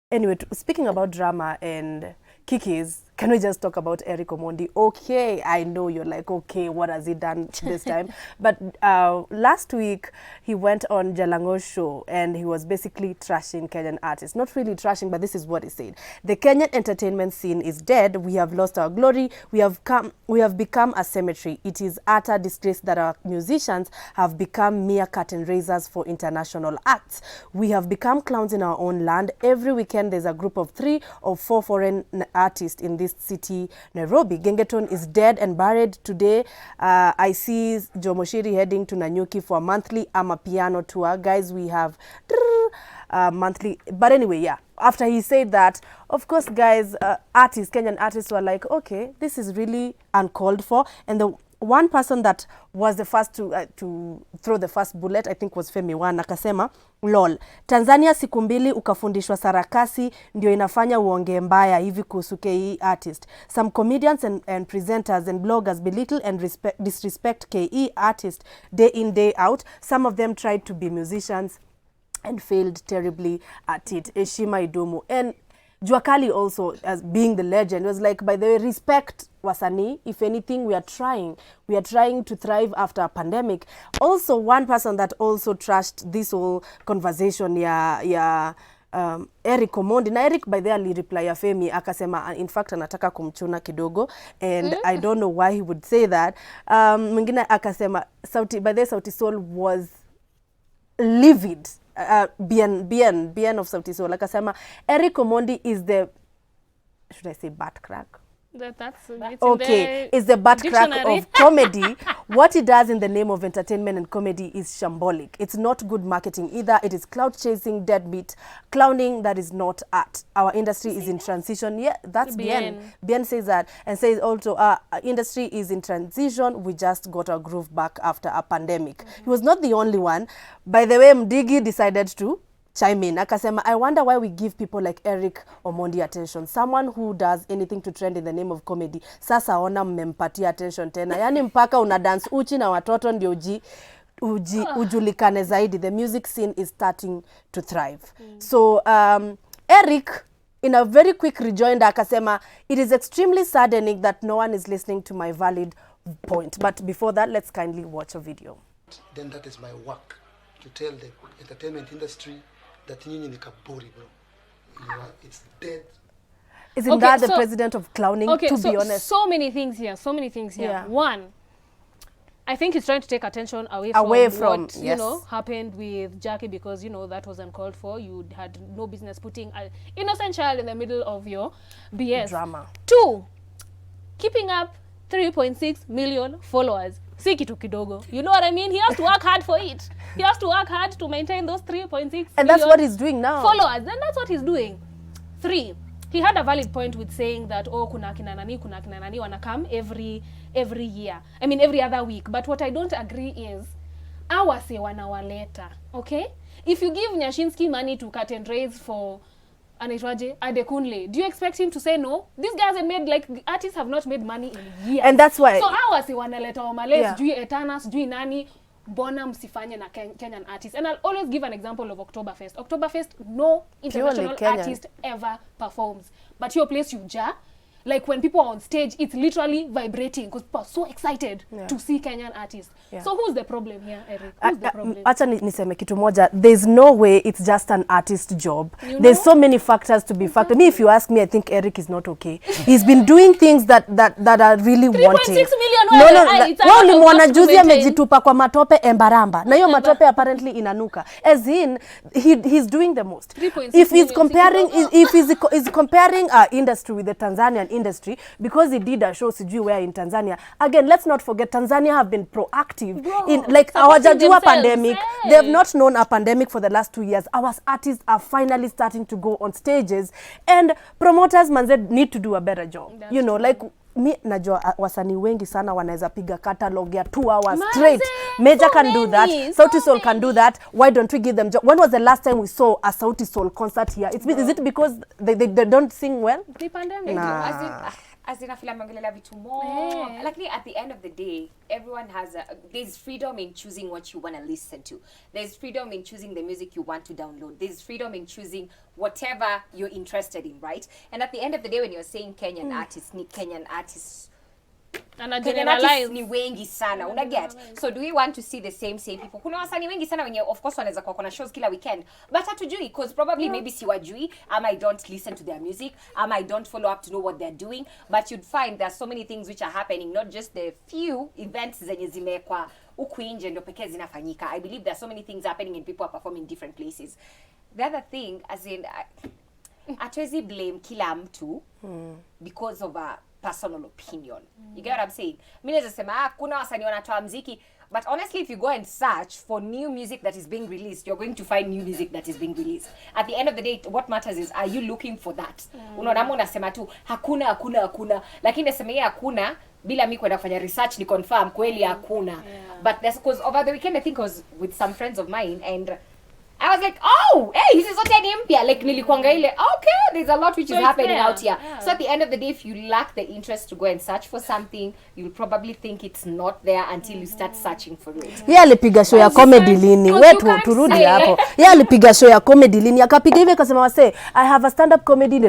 Anyway, speaking about drama and Kikis, can we just talk about Eric Omondi? Okay, I know you're like, okay, what has he done this time? But last week, he went on Jalango's show and he was basically trashing Kenyan artists. Not really trashing, but this is what he said. The Kenyan entertainment scene is dead. We have lost our glory. We have become a cemetery. It is utter disgrace that our musicians have become mere curtain raisers for international acts. We have become clowns in our own land. Every weekend, there's a group of 3 or 4 foreign artists in this city, Nairobi. Gengeton is dead and buried today. I see Jomo Shiri heading to Nanyuki for a monthly Amapiano tour. Guys, we have monthly. But anyway, yeah. After he said that, of course, guys, Kenyan artists were like, okay, this is really uncalled for. And the one person that was the first to throw the first bullet, I think, was Femi One. Akasema, lol, Tanzania siku mbili ukafundishwa sarakasi ndio inafanya uonge mbaya hivi kuhusu KE artist. Some comedians and presenters and bloggers belittle and disrespect KE artist day in, day out. Some of them tried to be musicians and failed terribly at it. Eshima Idumu. And Juakali also, as being the legend, was like, by the way, respect wasanii. If anything, we are trying to thrive after a pandemic. Also, one person that also trashed this whole conversation, Eric Omondi. Na Eric by the way reply ya Femi akasema in fact anataka kumchuna kidogo, and I don't know why he would say that. Mwingine akasema Sauti Sol was livid. Bien of Sauti Sol akasema Eric Omondi is the, should I say, butt crack? That's okay, is the butt crack of comedy. What he does in the name of entertainment and comedy is shambolic. It's not good marketing either. It is clout chasing, deadbeat clowning. That is not art. Our industry is in transition. Yeah, that's Bien. Bien says that, and says also our industry is in transition. We just got our groove back after a pandemic. He was not the only one. By the way, Mdigi decided to chime in. Akasema, I wonder why we give people like Eric Omondi attention. Someone who does anything to trend in the name of comedy. Sasa ona mmempatia attention tena. Yani mpaka una dance uchi na watoto ndio ujulikane zaidi. The music scene is starting to thrive. So, Eric, in a very quick rejoinder, akasema, it is extremely saddening that no one is listening to my valid point. But before that, let's kindly watch a video. Then that is my work, to tell the entertainment industry that nyinyi ni kaburi, bro. It's dead. Isn't that the president of clowning, to be honest? So many things here. Yeah. One, I think he's trying to take attention away from what, you know, happened with Jackie, because, you know, that was uncalled for. You had no business putting an innocent child in the middle of your BS. Drama. 2, keeping up 3.6 million followers. Si kitu kidogo. You know what I mean? He has to work hard for it. He has to work hard to maintain those 3.6 and that's what he's doing now. Followers. Then that's what he's doing. 3, he had a valid point with saying that, oh, kuna kina nani wanna come every year. I mean, every other week. But what I don't agree is, awase wanawaleta. Okay? If you give Nyashinsky money to cut and raise for Anaitwaje Adekunle, do you expect him to say no? These guys have made, like, artists have not made money in years. And that's why. So awase wanaleta Omale, sijui Etana, sijui nani, mbona msifanye na Kenyan artists. And I'll always give an example of Oktoberfest. Oktoberfest, no international artist ever performs. But your place, Yuja, like when people are on stage, it's literally vibrating because people are so excited to see Kenyan artists. So who's the problem here, Eric? Who's the problem? Acha niseme kitu moja. There's no way it's just an artist job. There's so many factors to be factored. Me, if you ask me, I think Eric is not okay. He's been doing things that are really wanting. 3.6 million. No. Ulimwona juzi amejitupa kwa matope Embaramba. Na hiyo matope apparently inanuka. As in, he's doing the most. If he's comparing our industry with the Tanzanian industry, because he did a show sijui where in Tanzania. Again, let's not forget, Tanzania have been proactive in, like, our Jajua pandemic. They have not known a pandemic for the last 2 years. Our artists are finally starting to go on stages, and promoters manze need to do a better job. That's you know, like, mi najua wasanii wengi sana wanaweza piga catalog ya 2 hours straight. Major can do that. Sauti Sol can do that. Why don't we give them job? When was the last time we saw a Sauti Sol concert here? Is it because they don't sing well? The pandemic. Nah. as in I feel ameongelea vitu more. Like at the end of the day, everyone has there's freedom in choosing what you want to listen to. There's freedom in choosing the music you want to download. There's freedom in choosing whatever you're interested in, right? And at the end of the day, when you're saying Kenyan artists, Kenyan artists ni wengi sana, una get? So do we want to see the same people? Kuna wasanii wengi sana wenye of course wanaweza kuwa na shows kila weekend, but hatujui because probably maybe siwajui, I don't listen to their music, I don't follow up to know what they're doing, but you'd find there are so many things which are happening, not just the few events zenye zimekwa huku nje ndio pekee zinafanyika. I believe there are so many things happening and people are performing in different places. The other thing, as in hatuwezi blame kila mtu because of a personal opinion. You get what I'm saying? Mimi naweza sema kuna wasanii wanatoa muziki, but honestly if you go and search for new music that is being released, you're going to find new music that is being released. At the end of the day, what matters is, are you looking for that? Unaona unasema tu hakuna, lakini nasema hakuna bila mimi kwenda kufanya research ni confirm kweli hakuna. But that's because over the weekend I think I was with some friends of mine and I was like, oh, hey, this is what mpya. Like, nilikuanga ile, okay, there's a lot which is happening out here. Yeah. So at the end of the day, if you lack the interest to go and search for something, you'll probably think it's not there until you start searching for it. Yeah, alipiga show ya comedy lini. Wewe turudi hapo. Yeah, alipiga show ya comedy lini. Akapiga hivi akasema wase, I have a stand-up comedy.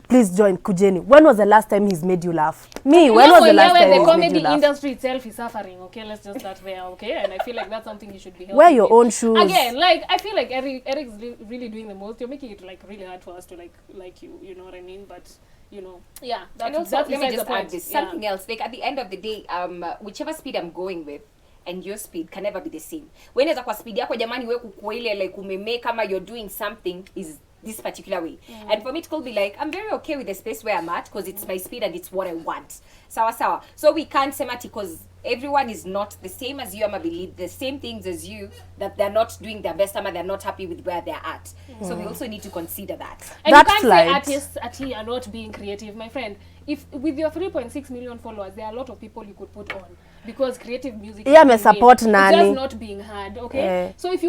Please join Kujeni. When was the last time he's made you laugh? Me, when was the last time he's made you laugh? The comedy industry itself is suffering, okay? Let's just start there, okay? And I feel like that's something you should be helping. Wear your own shoes. Again, like, I feel like Eric's really doing the most. You're making it like really hard for us to like you know what I mean? But you know, yeah. And also, let me just add this. Something else. Like at the end of the day, whichever speed I'm going with, and your speed can never be the same. When is kwa speed yako jamani wewe kukuile like umeme kama you're doing something is this particular way. And for me it could be like I'm very okay with the space where I'm at because it's my speed and it's what I want. Sawa. So we can't say that because everyone is not the same as you, believe the same things as you, that they're not doing their best, they're not happy with where they're at. So we also need to consider that. And you can't say artists are not being creative, my friend. If with your 3.6 million followers, there are a lot of people you could put on because creative music me support nani. It's just not being heard, okay? So if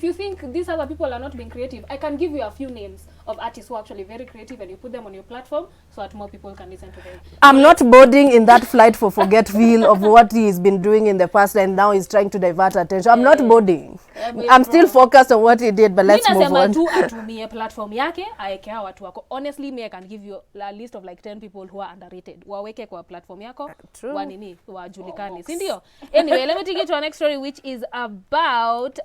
you think these other people are not being creative, I can give you a few names of artists who are actually very creative and you put them on your platform so that more people can listen to them. I'm not boarding in that flight for Forgetville of what he's been doing in the past and now he's trying to divert attention. I'm not boarding. I'm still focused on what he did, but let's move on. Tu atumie platform yake, aekea watu wako. Honestly, me I can give you a list of like 10 people who are underrated. Waweke kwa platform yako, wanini, wajulikane. Sindio? Anyway, let me take you to our next story which is about